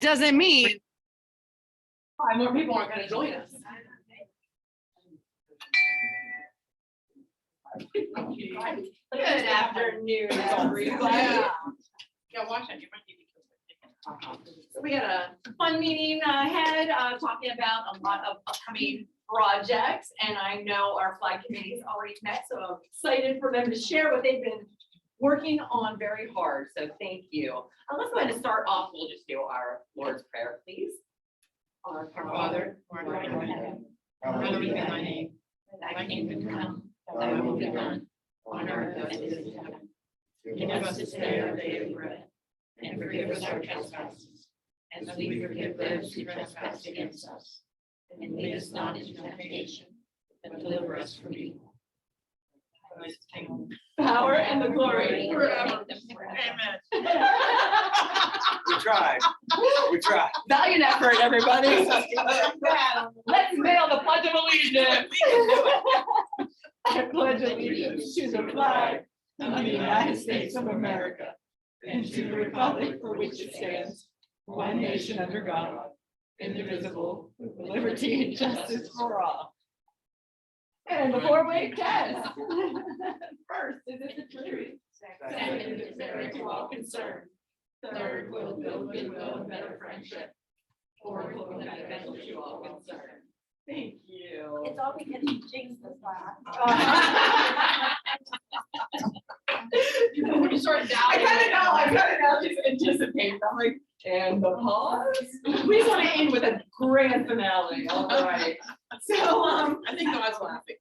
doesn't mean 5 more people aren't gonna join us. Good afternoon, everybody. Yeah, Washington, you might need to. So we got a fun meeting ahead, talking about a lot of upcoming projects, and I know our flag committee's already met, so I'm excited for them to share what they've been working on very hard, so thank you. Let's go ahead and start off, we'll just do our Lord's Prayer, please. Our Father, who art in heaven, hallowed be thy name. Thy kingdom come, thy will be done, on earth as it is in heaven. Give us this day our daily bread, and forgive us our trespasses, as we forgive those who trespass against us. And lead us not into temptation, but deliver us from evil. power and the glory Forever. Amen. We tried. We tried. Valiant effort, everybody. Let's mail the Pledge of Allegiance. I pledge allegiance to the flag of the United States of America and to the republic for which it stands, one nation under God, indivisible, with liberty and justice for all. And the four-way test. First, is it the truth? Second, is it fair to all concerned? Third, will build goodwill and better friendship. Fourth, will benefit to all concerned. Thank you. It's all because you jinxed this last. You know, when you start I doubting. kind of know, just anticipate. I'm like, and the pause. We just want to end with a grand finale. All right. So, I think God's laughing.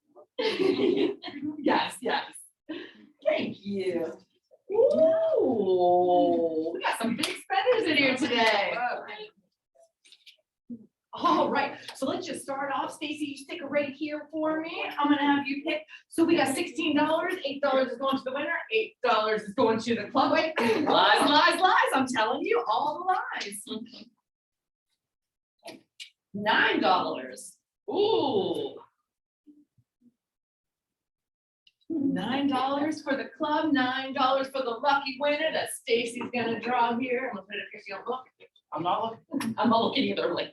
yes. Thank you. Ooh, we got some big spenders in here today. All right, so let's just start off. Stacy, you stick it right here for me. I'm gonna have you pick. So we got $16, $8 is going to the winner, $8 is going to the club. Wait, lies. I'm telling you, all the lies. $9. Ooh. $9 for the club, $9 for the lucky winner that Stacy's gonna draw here. I'm gonna put it if you don't look. I'm not looking. I'm not looking either, like.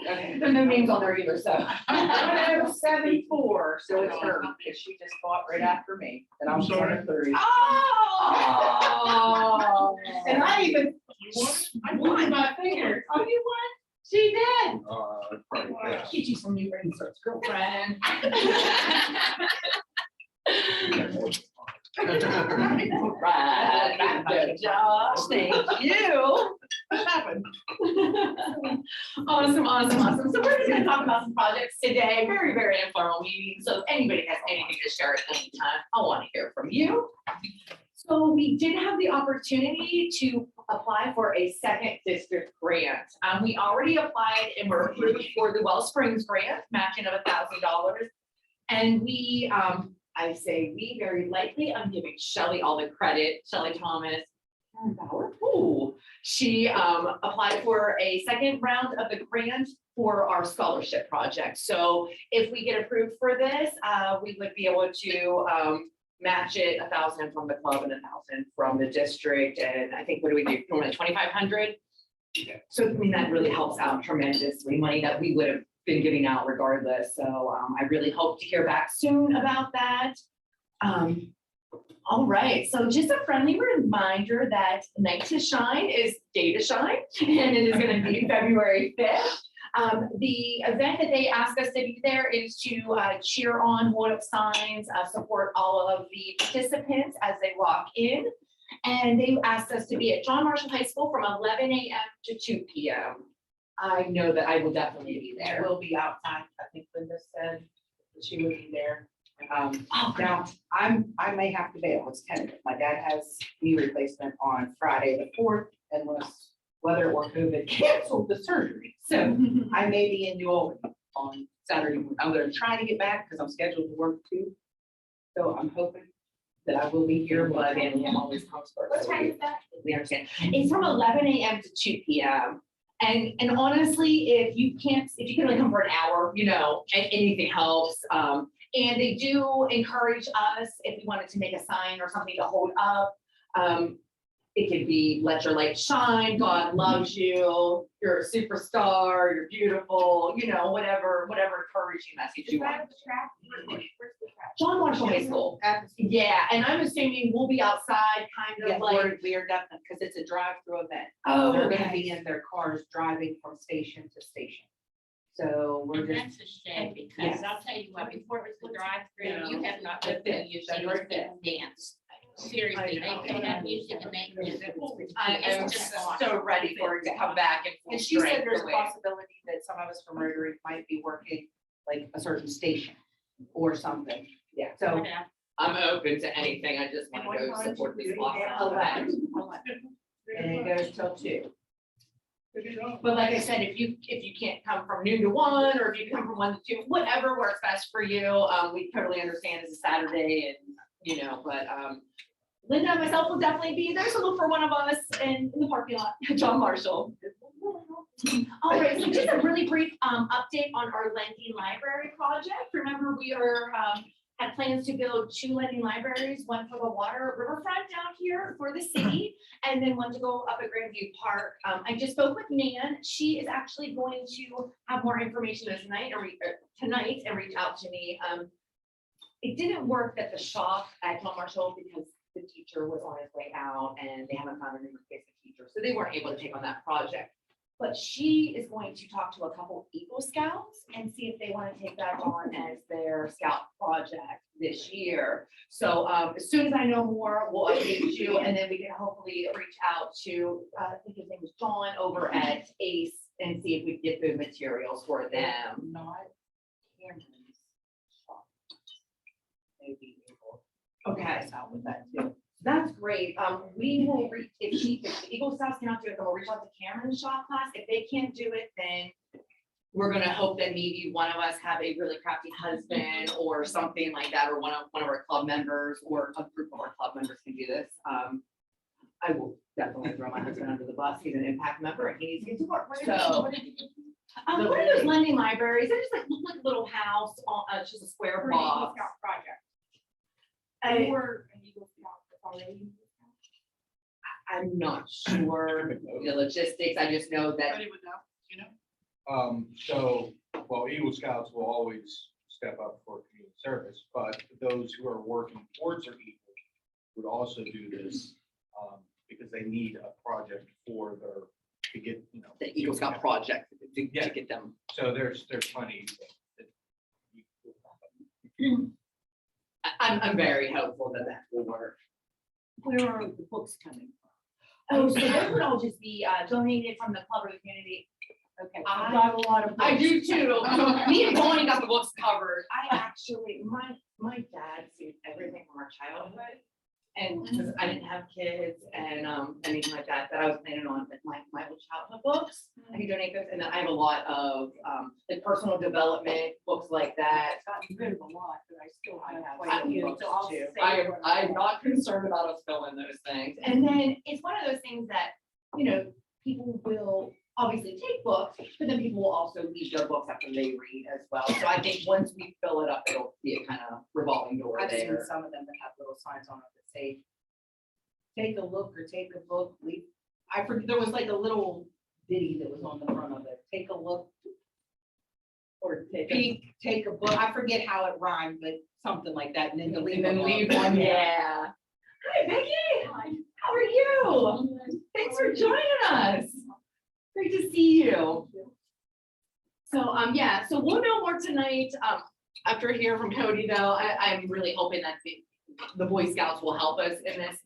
There are no names on there either, so. 74, so it's her, because she just bought right after me, and I'm sorry. 30. Oh. And I even, I won my finger. Oh, you won? She did. Get you some new rings, girlfriend. Right, back to Josh, thank you. What happened? Awesome. So we're just gonna talk about some projects today, very informal meeting. So if anybody has anything to share at any time, I want to hear from you. So we did have the opportunity to apply for a second district grant. We already applied and were approved for the Well Springs grant, matching of $1,000. And we, I say we very likely, I'm giving Shelley all the credit, Shelley Thomas. Ooh, she applied for a second round of the grant for our scholarship project. So if we get approved for this, we would be able to match it 1,000 from the club and 1,000 from the district. And I think, what do we do? 2,500. So I mean, that really helps out tremendously, money that we would have been giving out regardless. So I really hope to hear back soon about that. All right, so just a friendly reminder that Night to Shine is Day to Shine, and it is going to be February 5th. The event that they asked us to be there is to cheer on, hold up signs, support all of the participants as they walk in. And they asked us to be at John Marshall High School from 11 a.m. to 2 p.m. I know that I will definitely be there. We'll be outside, I think Linda said that she would be there. Now, I may have to bail, it's tentative. My dad has knee replacement on Friday the 4th, unless weather or COVID canceled the surgery. So I may be in New Orleans on Saturday. I'm gonna try to get back because I'm scheduled to work too. So I'm hoping that I will be here, but again, I'm always comes first. What time is that? We understand. It's from 11 a.m. to 2 p.m. And honestly, if you can only come for an hour, you know, anything helps. And they do encourage us, if we wanted to make a sign or something to hold up, It could be let your light shine, God loves you, you're a superstar, you're beautiful, you know, whatever encouraging message you want. Where's the track? John Marshall High School. Yeah, and I'm assuming we'll be outside kind Yeah, of like, we are definitely, because it's a drive-through event. oh, They're gonna okay. be in their cars driving from station to station. So we're And just, that's a shame, because I'll tell you what, before it was the drive-through, you have not been to you see these people dance. Seriously, they can have music and they. I am It's just so ready for it to come back in full and she said strength there's the a way- possibility that some of us from Rotary might be working like a certain station or something. Yeah, so. I'm open to anything, I just wanna go support this awesome event. And it goes till 2. But like I said, if you can't come from noon to 1, or if you come from 1 to 2, whatever works best for you, we totally understand it's a Saturday and, you know, but, Linda and myself will definitely be there, so look for one of us in the parking lot, John Marshall. All right, so just a really brief, update on our lending library project. Remember, we had plans to build 2 lending libraries, one for the water riverfront down here for the city, and then one to go up at Grandview Park. I just spoke with Nan. She is actually going to have more information tonight and reach out to me. It didn't work at the shop at John Marshall because the teacher was on his way out and they haven't found a new replacement teacher, so they weren't able to take on that project. But she is going to talk to a couple Eagle Scouts and see if they want to take that on as their scout project this year. So as soon as I know more, we'll update you, and then we can hopefully reach out to, I think his name is John over at ACE, and see if we can get the materials for them. Not Cameron's shop. Maybe able Okay. to help us out with that too. That's great. We will reach, if the Eagle Scouts cannot do it, then we'll reach out to Cameron's shop class. If they can't do it, then we're gonna hope that maybe one of us have a really crafty husband or something like that, or one of our club members or a group of our club members can do this. I will definitely throw my husband under the bus. He's an impact member and he needs to get to work. So, what are those lending libraries? They're just like, look like a little house on, it's just a square For an Eagle box. Scout project. I- Or an Eagle Scout that's already. an Eagle Scout. I'm not sure the logistics. I just know that Anybody would know, you know? So, well, Eagle Scouts will always step up for community service, but those who are working towards their Eagle would also do this, because they need a project for their, to get, you know. the Eagle Scout project to Yeah. get them. So there's plenty. I'm very hopeful that that will work. Where are the books coming Oh, so those would all just be donated from the club or the community. from? Okay, I- I've got a lot of. I books. do too. Me and Bonnie got the books covered. I actually, my dad sees everything from our childhood. And because I didn't have kids and, I mean, my dad said I was planning on my old childhood books. I could donate those. And then I have a lot of, like personal development books like that. I've gotten rid of a lot, but I still have I quite a few. books So I'll too. save what I I'm want. not concerned about us filling those things. And then it's one of those things that, you know, people will obviously take books, but then people will also leave their books after they read as well. So I think once we fill it up, it'll be a kind of revolving door I've seen there. some of them that have little signs on it that say, take a look or take a book, leave. I forget, there was like a little ditty that was on the front of it, take a look. Or take a book, I forget how it rhymed, but something like that, and then to leave. And then a book. leave one, yeah. Hi, Becky. Hi. How are you? Thanks for joining us. Great to see you. So, yeah, so we'll know more tonight, after hearing from Cody though. I'm really hoping that the Boy Scouts will help us in this.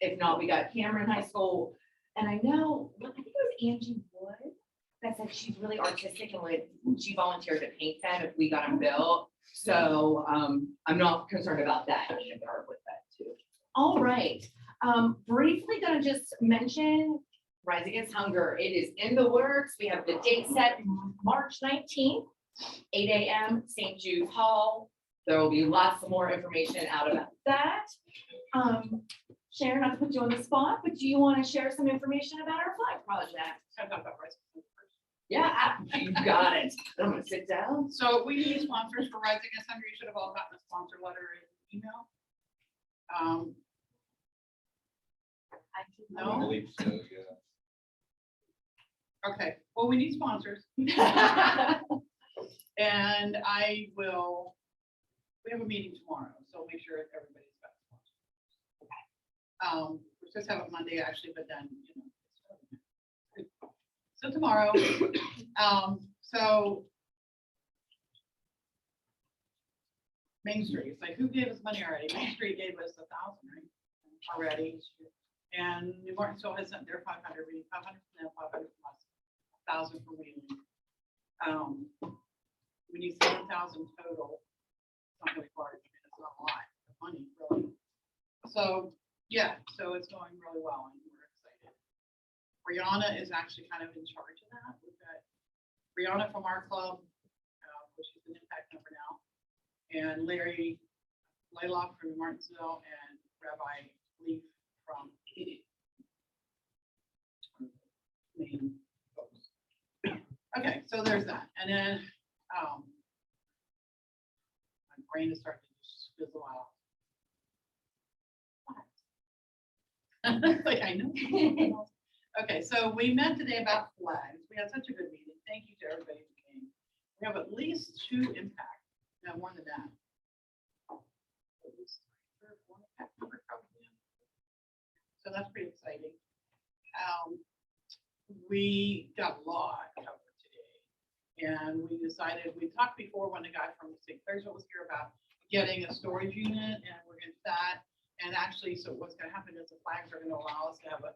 If not, we got Cameron High School. And I know, I think it was Angie Wood that said she's really artistic and she volunteered to paint them if we got them built. So, I'm not concerned about that. I should start with that too. All right, briefly gonna just mention Rise Against Hunger. It is in the works. We have the date set, March 19th, 8 a.m., St. Jude's Hall. There will be lots more information out about that. Sharon, not to put you on the spot, but do you want to share some information about our flag project? Yeah, you got it. I'm gonna sit down. So we need sponsors for Rise Against Hunger. You should have all gotten a sponsor letter and email. I No? believe so, yeah. Okay, well, we need sponsors and we have a meeting tomorrow, so make sure everybody's got sponsors. We're supposed to have it Monday actually, but then, so tomorrow, so Main Street, it's like, who gave us money already? Main Street gave us 1,000, right? Already. And New Martinsville has sent their 500, we need 500 from them, 500 from us, 1,000 from Wheeling. We need 7,000 total. It's not really hard, it's not a lot of money, really. So, yeah, so it's going really well and we're excited. Brianna is actually kind of in charge of that. We've got Brianna from our club, which is an impact member now, and Larry Laylock from Martinsville and Rabbi Leaf from Maine folks. Okay, so there's that. And then my brain is starting to just fizzle out. It's like, I know. Okay, so we met today about flags. We had such a good meeting. Thank you to everybody who came. We have at least 2 impact, no more than that. At least 3 or 4 impact members probably. So that's pretty exciting. We got a lot covered today. And we decided, we talked before when the guy from St. Clairsville was here about getting a storage unit, and we're gonna do that. And actually, so what's gonna happen is the flags are gonna allow us to have a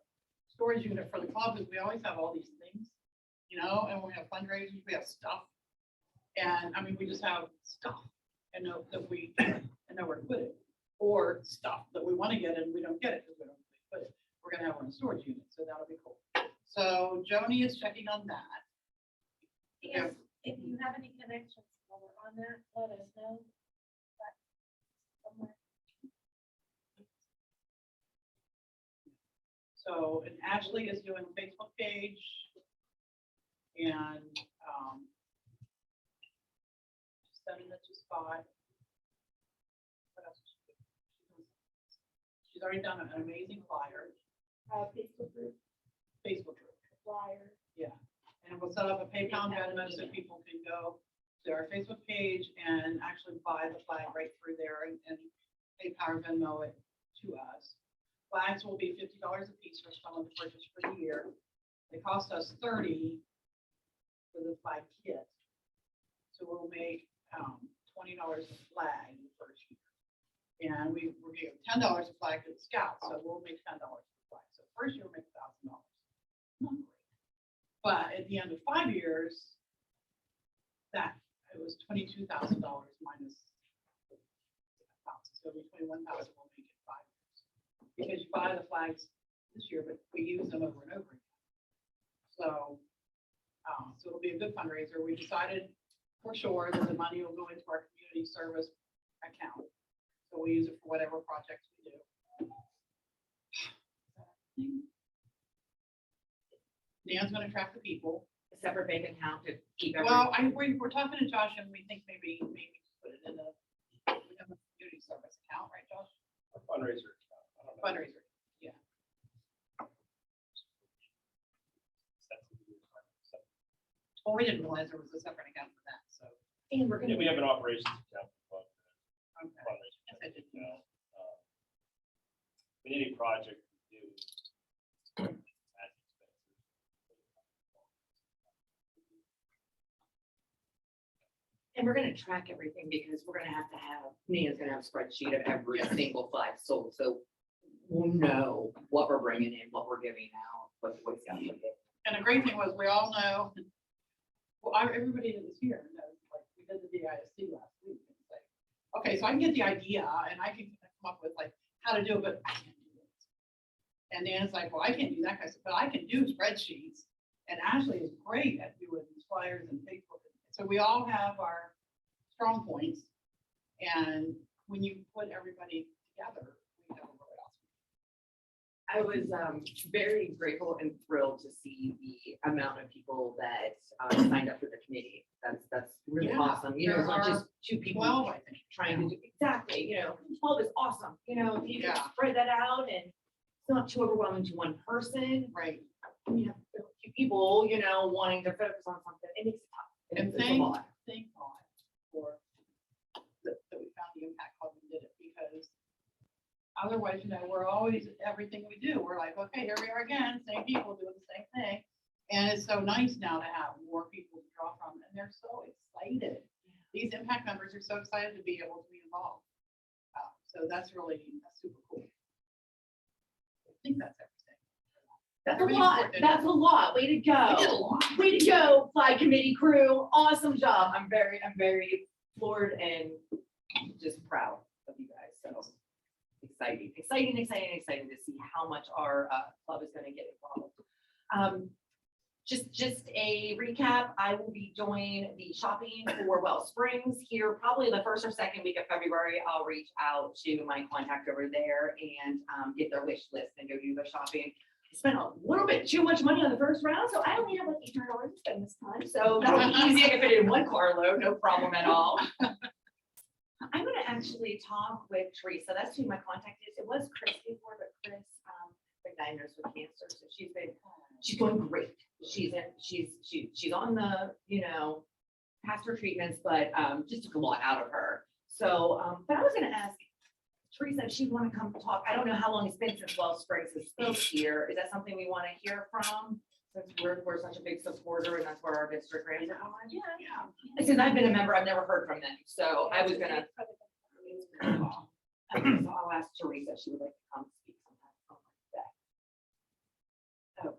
storage unit for the club, because we always have all these things, and we have fundraisers, we have stuff. And I mean, we just have stuff and know that we and know where to put it, or stuff that we want to get and we don't get it because we don't know where to put it. We're gonna have our own storage unit, so that'll be cool. So Joni is checking on that. Yeah. If you have any connections while we're on that, let us know. But somewhere. So, and Ashley is doing a Facebook page. And, sending it to Spot. What else is she doing? She's already done an amazing flyer, Facebook group, Facebook group. flyer. Yeah, and we'll set up a PayPal and Venmo so people can go to our Facebook page and actually buy the flag right through there and PayPal or Venmo it to us. Flags will be $50 a piece for someone to purchase for the year. They cost us $30 for the flag kit. So we'll make $20 a flag the first year. And we're giving $10 a flag to the scouts, so we'll make $10 a flag. So first year we'll make $1,000. Not great. But at the end of 5 years, that it was $22,000 minus $1,000. So it'll be $21,000 we'll make it 5 years. Because you buy the flags this year, but we use them over and over again. So, so it'll be a good fundraiser. We decided for sure that the money will go into our community service account. So we use it for whatever projects we do. Dan's gonna track the people. A separate bank account to keep Well, we're talking to Josh and we think maybe put it in we have a community service account, right, Josh? Fundraiser. Fundraiser, yeah. Well, we didn't realize there was a separate account for that, so. And we're Yeah, gonna, we have an operations account. But Okay. fundraising, Yes, I did. you know, with any project we do. That's expensive. and we're gonna track everything because we're gonna have Nina's gonna have a spreadsheet of every Yes. single flag sold, so we'll know what we're bringing in, what we're giving out, what the Boy Scouts are getting. And the great thing was, we all know, well, everybody that was here knows, like, we did the DISC last week. And it's like, okay, so I can get the idea and I can come up with like how to do it, but I can't do it. And Dan's like, well, I can't do that kind of stuff, but I can do spreadsheets. And Ashley is great at doing these flyers and Facebook. So we all have our strong points. And when you put everybody together, we have a really awesome. I was very grateful and thrilled to see the amount of people that signed up for the committee. That's really Yeah. awesome. You know, it's not There just 2 people 12, I think. trying to do, exactly, 12 is awesome. If you Yeah. can spread that out and it's not too overwhelming to one person. Right. You have a few people, you know, wanting to focus on something, it makes it tough. And It's a thank lot. God for that we found the impact club and did it, because otherwise, you know, we're always, everything we do, we're like, okay, here we are again, same people doing the same thing. And it's so nice now to have more people to draw from, and they're so excited. These impact members are so excited to be able to be involved. So that's super cool. I think that's everything. That's a Everything's lot, coordinated. that's a lot, way to We did a go. lot. Way to go, flag committee crew, awesome job. I'm very floored and just proud of you guys, so. Exciting to see how much our club is gonna get involved. Just a recap, I will be doing the shopping for Well Springs here, probably the first or second week of February. I'll reach out to my contact over there and get their wish list and go do the shopping. I spent a little bit too much money on the first round, so I only have like $800 to spend this time, so that'll be easy. I can fit it in one carload, no problem at all. I'm gonna actually talk with Teresa. That's who my contact is. It was Chris before, but Chris been diagnosed with cancer, so she's doing great. She's on the, you know, past her treatments, but just took a lot out of her. So, but I was gonna ask Teresa if she'd want to come talk. I don't know how long it's been since Well Springs has spoke here. Is that something we want to hear from? Since we're such a big supporter and that's where our district grants are going. Yeah. Since I've been a member, I've never heard from them, so I was gonna. So I'll ask Teresa if she would like to come speak sometime on Wednesday.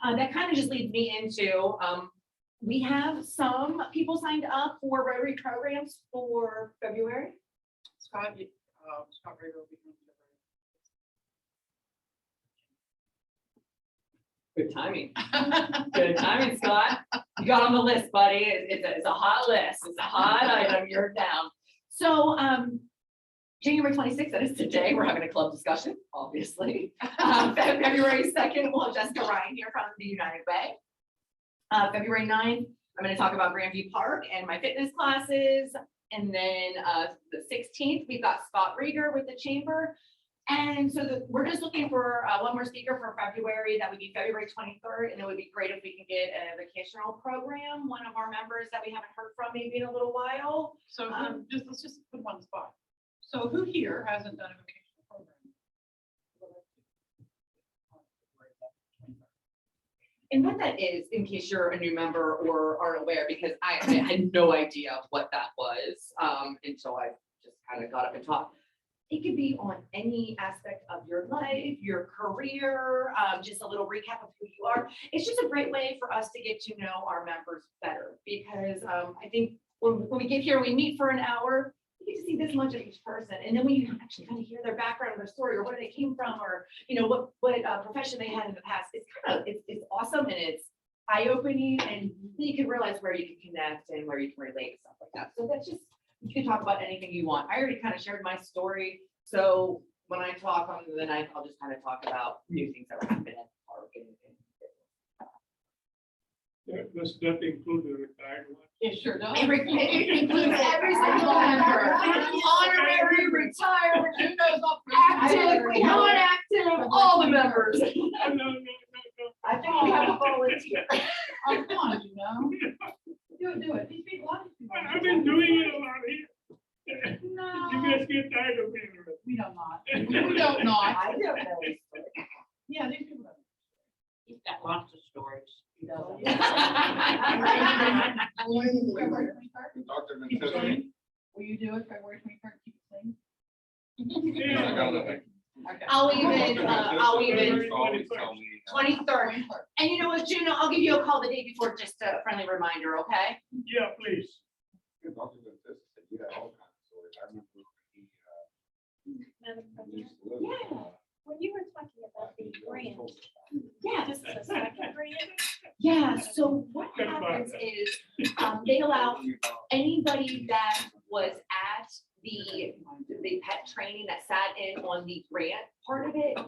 Okay, that kind of just leads me into, we have some people signed up for Rotary programs for February. Scott Rager will be doing Good timing. Good timing, Scott. You got on the list, buddy. It's a hot list. It's a hot item. You're down. So, January 26th, that is today, we're having a club discussion, obviously. February 2nd, we'll have Jessica Ryan here from the United Way. February 9th, I'm gonna talk about Grandview Park and my fitness classes. And then, the 16th, we've got Scott Rager with the chamber. And so we're just looking for one more speaker for February. That would be February 23rd. And it would be great if we can get a vocational program, one of our members that we haven't heard from maybe in a little while. So let's just put one spot. So who here hasn't done a vocational program? And what that is, in case you're a new member or aren't aware, because I had no idea what that was until I just kind of got up and talked. It could be on any aspect of your life, your career, just a little recap of who you are. It's just a great way for us to get to know our members better because I think when we get here, we meet for an hour, you get to see this much of each person. And then when you actually kind of hear their background, their story, or where they came from, or, you know, what profession they had in the past, it's awesome and it's eye-opening and you can realize where you can connect and where you can relate and stuff like that. So that's just, you can talk about anything you want. I already kind of shared my story. So when I talk on the 9th, I'll just kind of talk about new things that were happening at the park. Does that include the retired one? It sure does. It includes every single member, honorary, retired, active, non-active, all the members. No. I think we have a volunteer. Oh, come on, you know. Do it. These people, a lot of these people. I've been doing it a lot here. No. You guys get tired of me. We don't not. We don't not. I don't know. Yeah, these people. don't. He's got lots of stories. He doesn't. February 23rd? Dr. Keep it Vincenzo. sane. Will you do it February 23rd? Keep it sane? Yeah. Okay. I'll even, Always tell me. 23rd. And you know what, Juno, I'll give you a call the day before, just a friendly reminder, okay? Yeah, please. Dr. Vincenzo said you had all kinds of stories. I remember Madam he President, used to live. Yeah. when you were talking about the grant, Yeah. this is a second grant. Yeah, so what happens is, they allow anybody that was at the pet training that sat in on the grant part of it,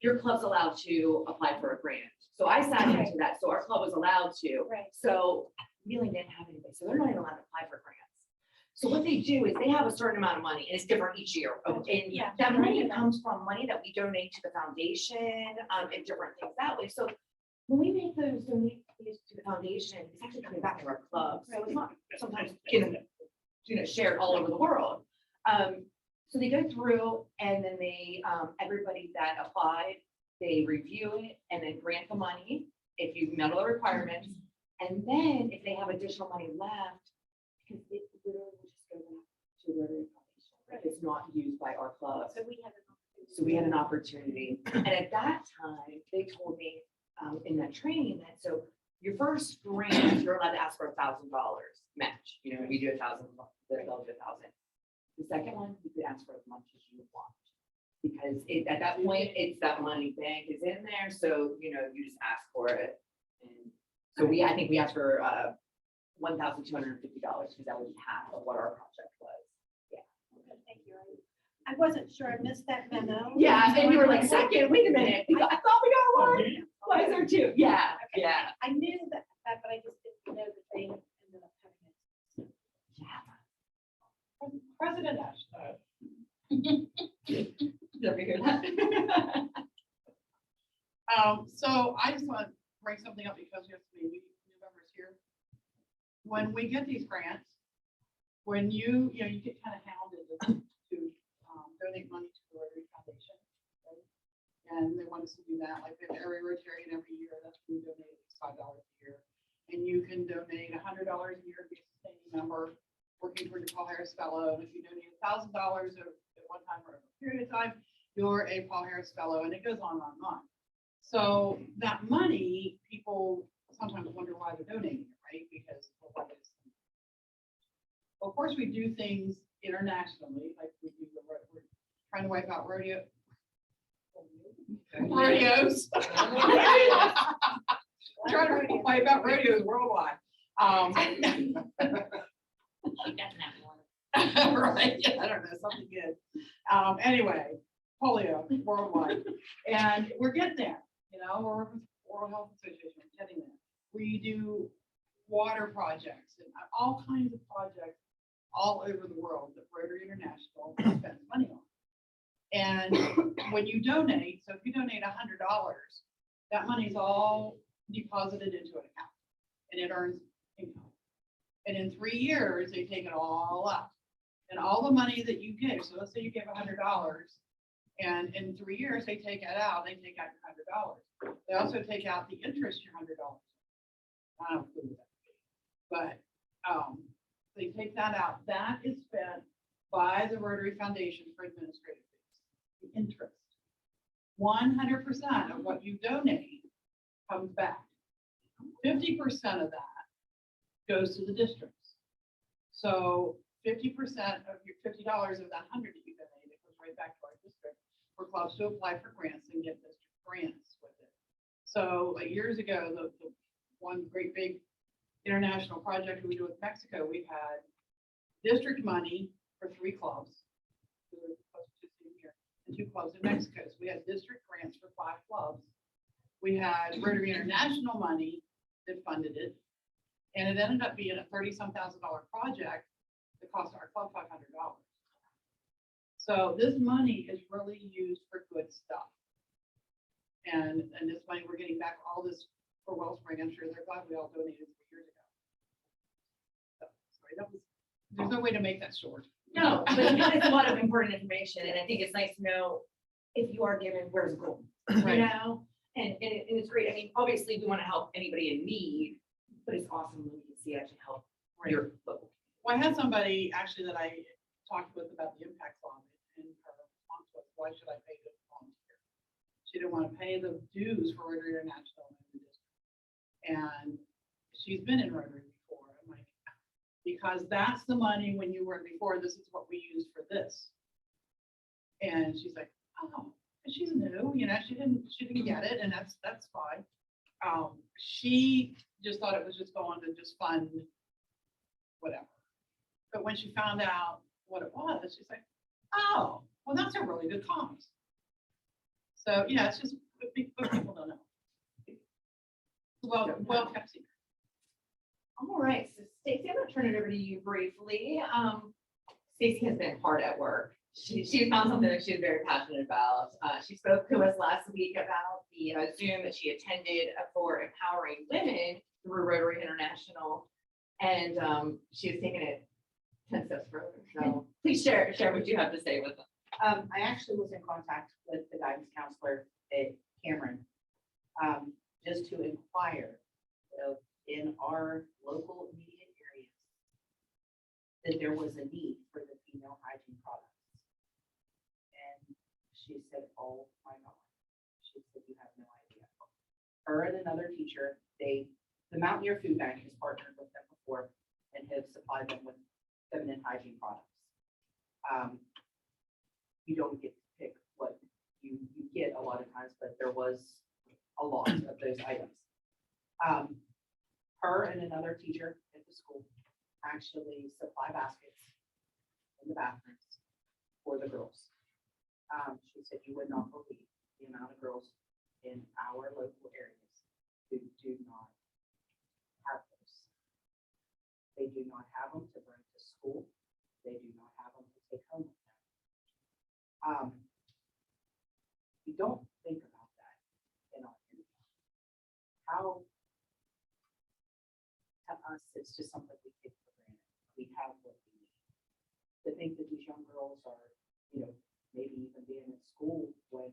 your club's allowed to apply for a grant. So I sat into that, so our club was allowed to. Right. So Wheeling didn't have anybody, so they're not even allowed to apply for grants. So what they do is they have a certain amount of money, and it's different each year. And Yeah. that money comes from money that we donate to the foundation, and different things that way. So when we make those donations to the foundation, it's actually coming back to our club. So it's not sometimes, shared all over the world. So they go through and then they, everybody that applied, they review it and then grant the money if you've met all the requirements. And then if they have additional money left, because it literally will just go back to the Rotary Foundation. If it's not used by our club. So we have an opportunity. So we had an opportunity. And at that time, they told me in that training that, so your first grant, you're allowed to ask for $1,000 match. We do 1,000, they'll do 1,000. The second one, you could ask for as much as you want. Because at that point, it's that money bank is in there, so, you just ask for it. And so I think we asked for $1,250, because that was half of what our project was. Okay, thank you. I wasn't sure, I missed that memo. Yeah, and you were like, second, wait a minute, I thought we got one. Why is there two? Yeah, Okay, yeah. I knew that, but I just didn't know that they ended up having it. President Ashton. Did we hear that? So I just want to bring something up because you have to be new members here. When we get these grants, when you get kind of hounded to donate money to the Rotary Foundation. Right? And they want us to do that, like every Rotarian every year, that's when we donate $5 a year. And you can donate $100 a year, be a sustaining member, working toward your Paul Harris Fellow. And if you donate $1,000 at one time or a period of time, you're a Paul Harris Fellow, and it goes on and on. So that money, people sometimes wonder why they're donating it, right? Because well, what is? Well, of course, we do things internationally, like we do we're trying to wipe out rodeos. Trying to wipe out rodeos worldwide. Right, yeah, I don't know, something good. Anyway, polio worldwide, and we're getting there. We're working with World Health Association, we're getting there. We do water projects and all kinds of projects all over the world that Rotary International spends money on. And when you donate, so if you donate $100, that money's all deposited into an account and it earns income. And in 3 years, they take it all up. And all the money that you give, so let's say you give $100, and in 3 years, they take it out, they take out your $100. They also take out the interest, your $100. I don't know that, but they take that out. That is spent by the Rotary Foundation for administrative fees, the interest. 100% of what you donate comes back. 50% of that goes to the districts. So 50% of your $50 of that 100 that you donated goes right back to our district for clubs to apply for grants and get district grants with it. So years ago, the one great big international project we do with Mexico, we had district money for 3 clubs. And 2 clubs in Mexico. So we had district grants for 5 clubs. We had Rotary International money that funded it. And it ended up being a $30-some thousand project that cost our club $500. So this money is really used for good stuff. And this money, we're getting back all this for Wellspring. I'm sure they're glad we all donated 3 years ago. So, sorry, there's no way to make that short. No, but it's a lot of important information, and I think it's nice to know if you are given, where's it going, Right. And it's great. I mean, obviously, we want to help anybody in need, but it's awesome when you can see actually help your local. Well, I had somebody actually that I talked with about the impact fund, and her response was, why should I pay to volunteer? She didn't want to pay the dues for Rotary International in the district. And she's been in Rotary before. I'm like, because that's the money when you were before, this is what we use for this. And she's like, oh, and she's new, she didn't get it, and that's fine. She just thought it was just going to just fund whatever. But when she found out what it was, she's like, oh, well, that's a really good cause. So yeah, it's just what people don't know. Well kept secret. All right, Stacy, I'm gonna turn it over to you briefly. Stacy has been hard at work. She found something that she's very passionate about. She spoke to us last week about the Zoom that she attended for empowering women through Rotary International. And she has taken it 10 steps further. So please share what you have to say with them. I actually was in contact with the guidance counselor at Cameron, just to inquire of in our local immediate areas that there was a need for the female hygiene products. And she said, oh my God, she said, you have no idea. Her and another teacher, the Mountaineer Food Bank has partnered with them before and have supplied them with feminine hygiene products. You don't get to pick what you get a lot of times, but there was a lot of those items. Her and another teacher at the school actually supply baskets in the bathrooms for the girls. She said you would not believe the amount of girls in our local areas who do not have those. They do not have them to bring to school. They do not have them to take home with them. We don't think about that in our community. How, to us, it's just something we take for granted. We have what we need. To think that these young girls are, maybe even being in school when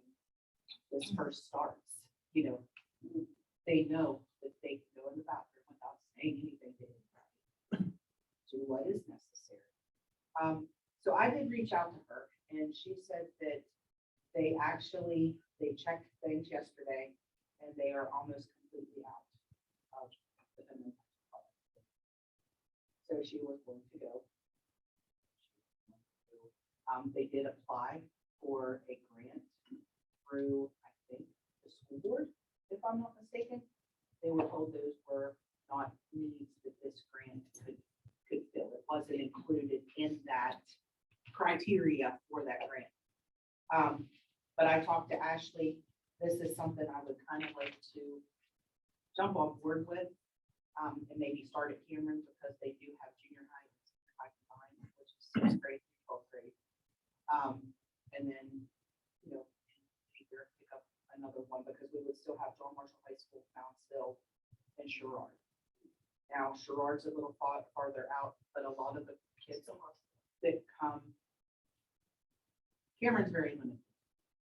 this first starts, they know that they can go in the bathroom without saying anything to anybody. Do what is necessary. So I did reach out to her, and she said that they checked things yesterday, and they are almost completely out of the feminine product. So she was going to go. They did apply for a grant through, I think, the school board, if I'm not mistaken. They were told those were not needs that this grant could fill. It wasn't included in that criteria for that grant. But I talked to Ashley. This is something I would kind of like to jump on board with, and maybe start at Cameron, because they do have junior high combined, which is 6th grade, 12th grade. And then, either pick up another one, because we would still have John Marshall High School, Moundsville, and Sherrard. Now, Sherrard's a little farther out, but a lot of the kids that come, Cameron's very limited.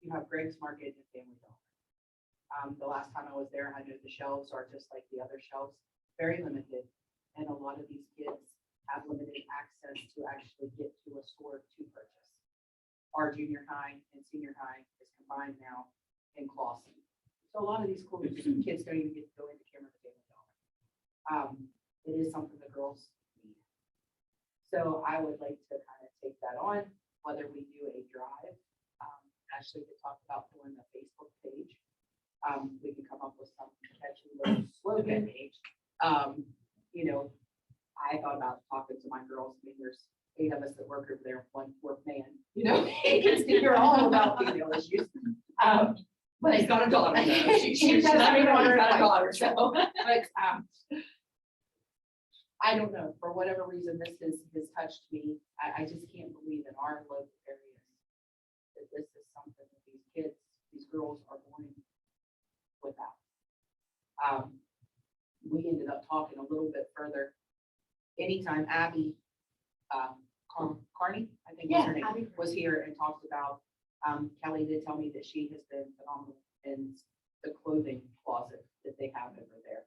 You have Greg's Market and Family Dollar. The last time I was there, I know the shelves are just like the other shelves, very limited. And a lot of these kids have limited access to actually get to a store to purchase. Our junior high and senior high is combined now in Clawson. So a lot of these kids don't even get to go into Cameron Family Dollar. It is something the girls need. So I would like to kind of take that on, whether we do a drive. Ashley could talk about doing a Facebook page. We could come up with some catchy little slogan page. I thought about talking to my girls. I mean, there's 8 of us that work over there, 1 fourth man, you're all about female issues. But he's got a daughter. though. She does have a daughter. got a daughter, so. But I don't know, for whatever reason, this has touched me. I just can't believe in our local areas that this is something that these kids, these girls are born without. We ended up talking a little bit further. Anytime Abby Carney, I think was her name, Abby. was here and talked about, Kelly did tell me that she has been phenomenal in the clothing closet that they have over there.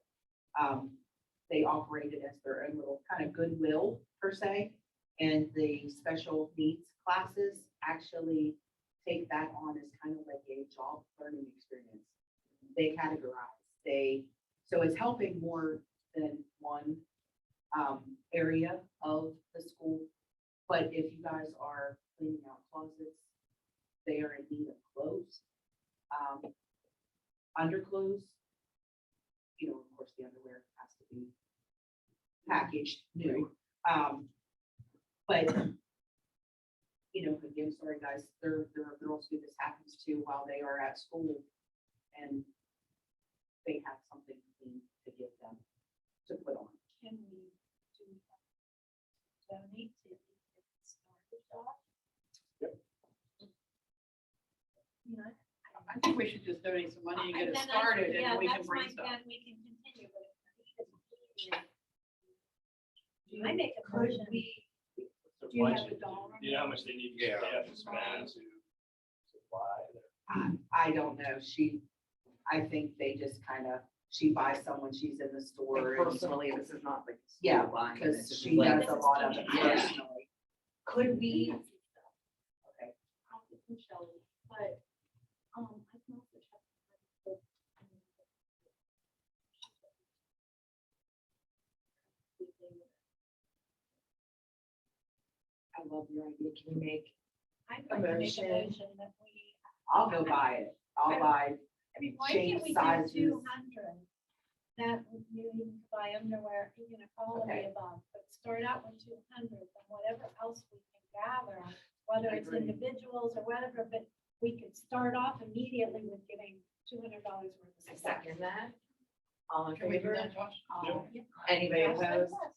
They operated as their own little kind of Goodwill per se, and the special needs classes actually take that on as kind of like a job learning experience. They categorize, so it's helping more than one area of the school. But if you guys are cleaning out closets, they are in need of clothes, underclothes. Of course, the underwear has to be packaged new. But again, sorry guys, there are girls who this happens to while they are at school, and they have something clean to give them to put on. Can we do donate to start the shop. Yep. You know, I think we should just donate some money and get it then started, and yeah, then we can that's my- brainstorm. then we can continue, but I make a motion. So Do you have budget, the dollar do you know how much they need to Yeah. they have to spend to supply their I don't know. I think they just kind of, she buys some when she's in the store. and- Personally, this is not like. Yeah, buying, because it's just she like- does a lot of it Yeah. personally. Could we, Okay. I'll get some shells, but, I can also check. I love your idea, can we make, I'd like to make a Motion. motion that we, I'll go buy it. I'll buy, I mean, why Shape, can't we sizes. do 200? That would you even buy underwear, you know, all of Okay. the above, but start out with 200, and whatever else we can gather, whether I it's agree. individuals or whatever, but we could start off immediately with giving $200 worth of I stuff. second that? All in Can we do favor? that, Josh? Anybody Yes, yes, opposed? yes.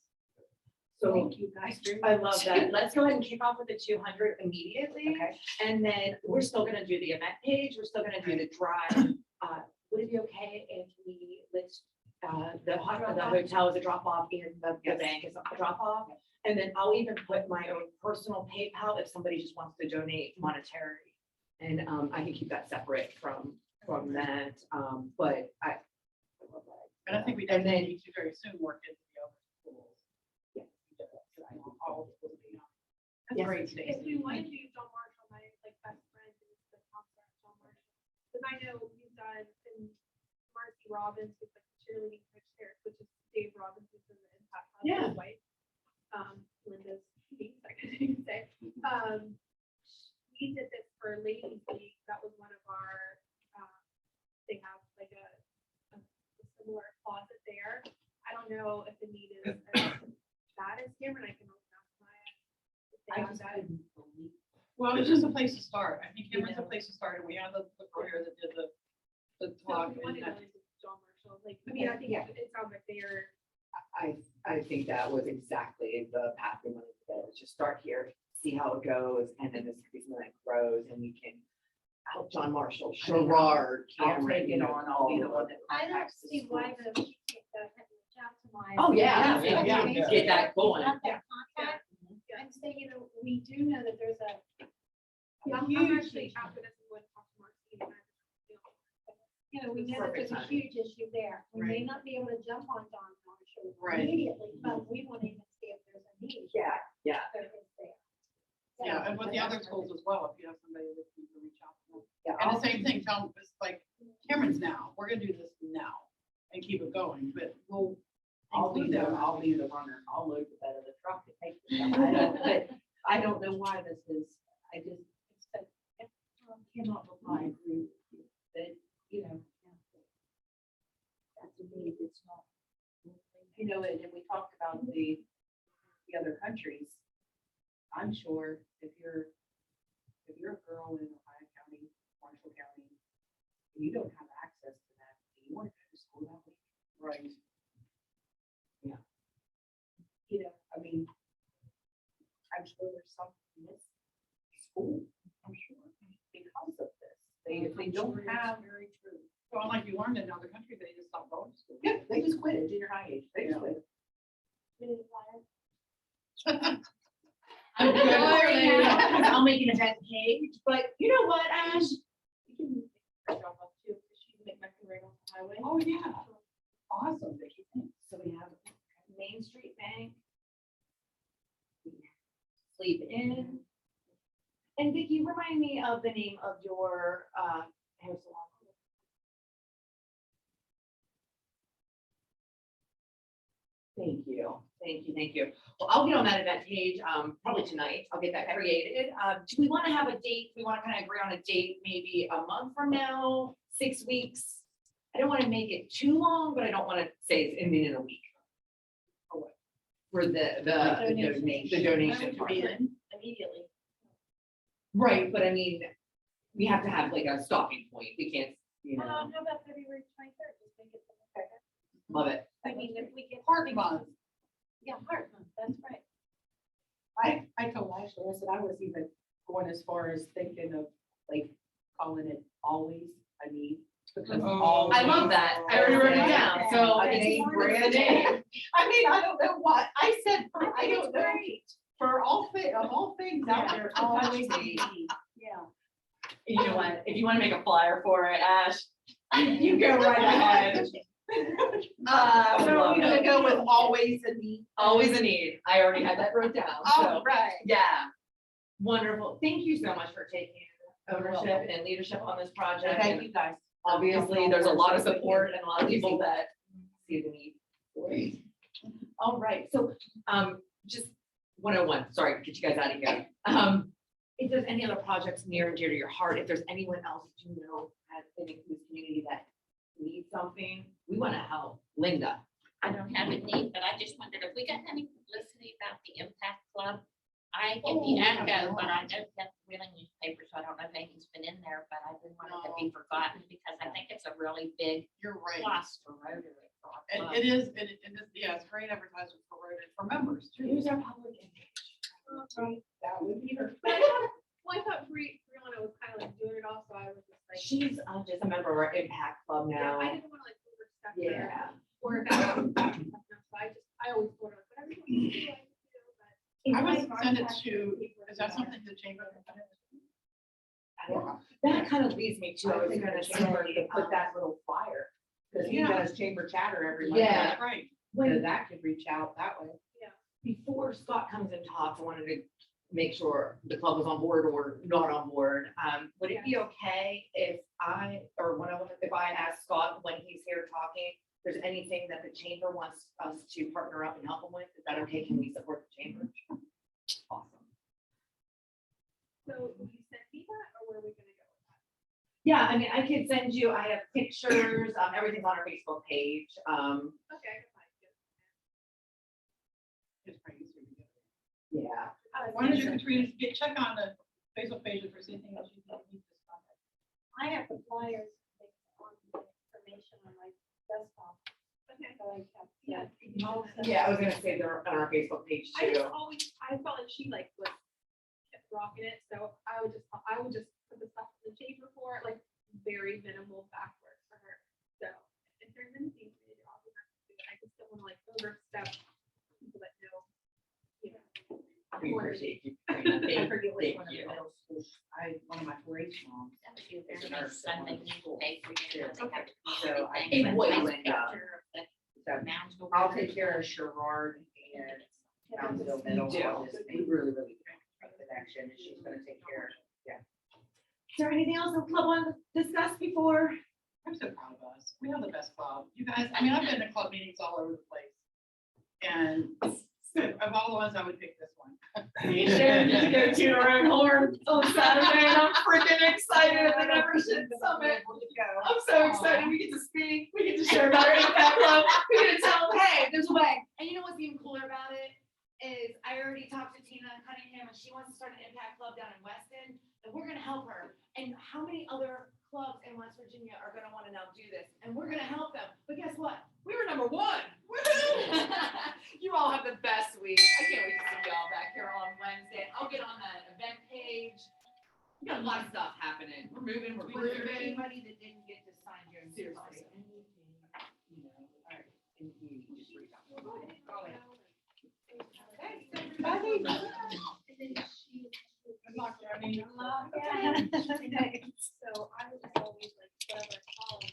So thank you guys. I love that. Let's go ahead and kick off with the 200 immediately. Okay. And then we're still gonna do the event page. We're still gonna do the drive. Would it be okay if we list, the hotel as a drop off and the Yes. bank as a drop off? And then I'll even put my own personal PayPal if somebody just wants to donate monetary. And, I can keep that separate from that. But I love that. And I think we And definitely then- need to very soon work into the other schools. Yeah. All of schools be on. Yes. That's great, If Stacy. we wanted to use John Marshall, my like best friend is the concert John Marshall. Because I know you've done, and Marcy Robbins, who's like the cheerleading coach there, which is Dave Robbins, who's in the Impact Hub, Yeah. his wife. Linda's niece, I can even say. We did this for Ladies League. That was one of our, they have like a similar closet there. I don't know if the need is as bad as Cameron. I can always ask Maya. if they have that. Well, it's just a place to start. I think Cameron's a place to start, and we have the lawyer that did the So talk. if you wanted and to use John Marshall, like, I mean, I think Yeah. it sounds like they're, I think that was exactly the path we wanted to go, is just start here, see how it goes, and then this reason grows, and we can help John Marshall, Sherrard, I'll Cameron. take it on. I'll be the one that. I don't contacts the see why schools. the, reach out to Maya. Oh, yeah, Yeah, yeah, get that going. Have that contact and say, you know, we do know that there's a. Yeah, I'm huge actually issue. after this, I'm going to talk to Marcy. and You know, we know that Perfect there's a timing. huge issue there. We may Right. not be able to jump on John Marshall Right. immediately, but we want to even see if there's a need. Yeah, yeah. There is there. Yeah, and with the other schools as well, if you have somebody that you can reach out to them. Yeah, And I'll- the same thing, tell them, it's like Cameron's now, we're gonna do this now and keep it going, but we'll. I'll be include there, them. I'll be the runner, I'll load the bed of the truck and take the stuff. I don't, but I don't know why this is, I just cannot reply, agree with you, that, you know. That's a need, it's not. You know, and we talked about the other countries. I'm sure if you're a girl in Ohio County, Marshall County, and you don't have access to that, do you want to go to school that way? Right. You know, I mean, I'm sure there's some in this school, I'm sure, because of this. If they don't have. Very true. Well, like you learned in other countries, they just stopped going to school. Yeah, they just quit at junior high age, they just Yeah. quit. Really fire. I'm good. Sorry. I'll make an event page, but you know what, Ash? You can drop off too, because she can make my career on the highway. Oh, yeah. Awesome, Vicky. So we have Main Street Bank. Sleep In. And Vicky, remind me of the name of your hair salon. Thank you, thank you, thank you. Well, I'll get on that event page, probably tonight. I'll get that created. Do we want to have a date? We want to kind of agree on a date, maybe a month from now, 6 weeks? I don't want to make it too long, but I don't want to say it's in a week. For what? For the donation part. Immediately. Right, but I mean, we have to have like a stopping point. We can't, you know, How about February 23rd? Just make it. love it. I mean, if we get. Heart month. Yeah, heart month, that's right. I told Ashley, I said I was even going as far as thinking of like calling it always a need. Because I love that. I already wrote it down, so. A name brand. I mean, I don't know what, I said, I don't know, for all of all things out there, always a need. Yeah. You know what, if you wanna make a flyer for it, Ash, You go right ahead. So we're gonna go with always a need. always a need. I already had that wrote down, so. All right. Yeah, wonderful. Thank you so much for taking ownership and leadership on this project. Thank And you guys. obviously, there's a lot of support and a lot of people that see the need. All right, so, just 101, sorry, to get you guys out of here. If there's any other projects near and dear to your heart, if there's anyone else that you know has been in this community that needs something, we want to help. Linda. I don't have a need, but I just wondered if we got any publicity about the Impact Club. I get the echo, but I don't get the Wheeling newspaper, so I don't know if anything's been in there, but I didn't want it to be forgotten because I think it's a really big You're right. plus for Rotary. for our And club. it is, yeah, it's great advertisement for Rotary, for members too. Use our public image. That would be her. Well, I thought Brianna was kind of like doing it all, so I was just like. She's just a member of our Impact Club Yeah, now. I didn't want to like overstep her. Yeah. Or if I was, so I always told her, whatever you want to do, I can do, but. I would send it to, is that something the chamber? That kind of leads me to, I was gonna chamber to put that little flyer. Because he Yeah. does chamber chatter every Monday. Yeah. That's right. So When, that could reach out that way. before Scott comes and talks, I wanted to make sure the club was on board or not on board. Would it be okay if I, or one of them, if I ask Scott when he's here talking, if there's anything that the chamber wants us to partner up and help him with, is that okay? Can we support the chamber? Awesome. So will you send me that, or where are we gonna go with that? Yeah, I mean, I could send you, I have pictures, everything's on our Facebook page. Okay, I can find it. It's pretty easy to get. Yeah. Why don't you, Katrina, check on the Facebook page if there's anything else you need to stop at. I have the flyers on the information on my desktop. Okay. So I have, Yeah. Yeah, I was gonna say they're on our Facebook page I just too. always, I felt like she like was kept rocking it, so I would just put the stuff in the chamber for it, like very minimal backwards for her. So if there's anything, maybe I'll be happy to do it. I just don't wanna like overstep people that know, you know. We appreciate you. I Thank forget which one of the you. middle schools, one of my 4-H moms. That would be very nice Sunday newspaper, you know, they have So I everything, In but nice Wayland, picture of the So mounds will I'll be- take care of Sherrard and Townsville Middle. You do. I'll just make really good connection, and she's gonna take care of. Is there anything else the club want to discuss before? I'm so proud of us. We have the best club. You guys, I mean, I've been to club meetings all over the place. And of all the ones, I would pick this one. You should just go to our own horn on Saturday, and I'm freaking excited at the membership summit. I'm so excited, we get to speak, we get to share about our Impact Club, we get to tell them, hey, there's a way. And you know what's even cooler about it, is I already talked to Tina Cunningham, and she wants to start an Impact Club down in Weston, and we're gonna help her. And how many other clubs in West Virginia are gonna wanna now do this, and we're gonna help them, but guess what? We were number one. Woohoo! You all have the best week. I can't wait to see y'all back here on Wednesday. I'll get on that event page. We got a lot of stuff happening. We're moving, we're Was there grooving. anybody that didn't get to sign your? Seriously. You know, all right, and you just reach out. Thanks, Bye. everybody. And then she. Good luck, Jeremy. So I was always like, whatever I call him.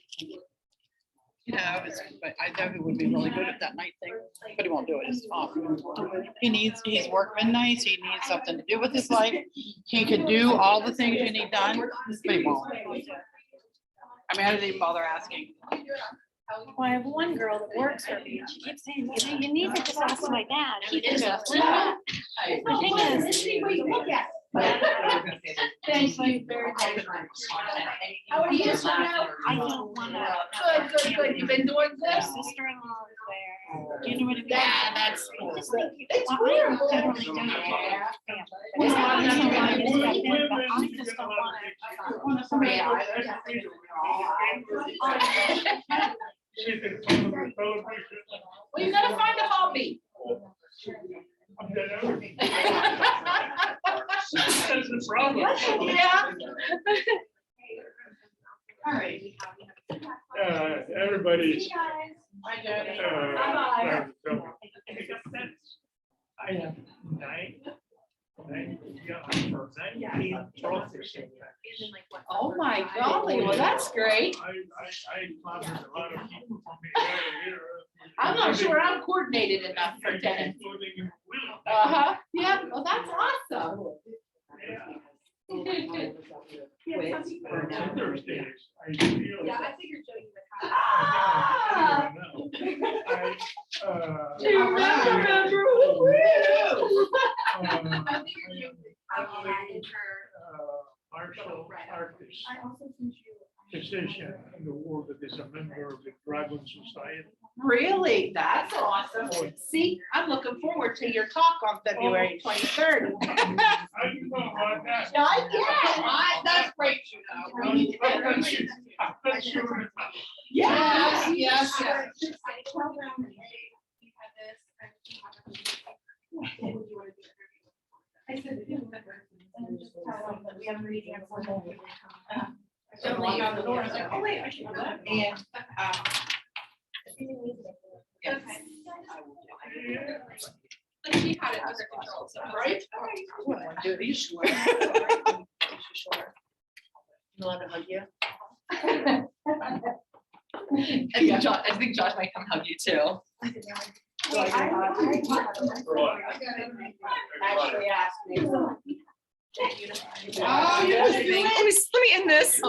Yeah, but I know he would be really good at that night thing, but he won't do it. It's fine. He's working nights. He needs something to do with his life. He could do all the things you need done, but he won't. I mean, I didn't even bother asking. Well, I have one girl that works for me, and she keeps saying, you need to just ask my dad. He can just. The thing is, Thank you very much. How are you? I don't wanna. Good. You've been doing My good. sister-in-law is there. Do you know what I mean? Yeah, that's I cool. just think, It's well, I horrible. generally don't get family. It's I not don't know why I that just bad. got in, but I just don't wanna. Well, you gotta find a hobby. Yeah. All right. Everybody's. Hi, Jody. Bye-bye. I have nine trophies. Oh, my golly, well, that's great. I clobbered a lot of people. I'm not sure I'm coordinated enough for tennis. Including Will. Uh-huh, yeah, well, that's awesome. Yeah, some people- Thursdays, I feel. Yeah, I figured Jody would have. Ah! Do you remember? Woo-hoo! I figured you would have that in her. Martial artist I also sent you. physician in the world that is a member of the Dragon Society. Really? That's awesome. See, I'm looking forward to your talk on February 23rd. I don't know about that. Not yet. That's great, you know. We need to get I'm not those- sure. I'm not sure. Yes, yes, yes. I told them, hey, we had this, and we have a- what would you want to do? I said, "Yeah, whatever." And just tell them that we have a meeting at 4:30. So walk out the door, I was like, oh, wait, I should do that. And, Okay. Like she had it under control, so, right? Do these. You want to hug you? And Josh, I think Josh might come hug you too. actually asked me. Oh, you let me end this.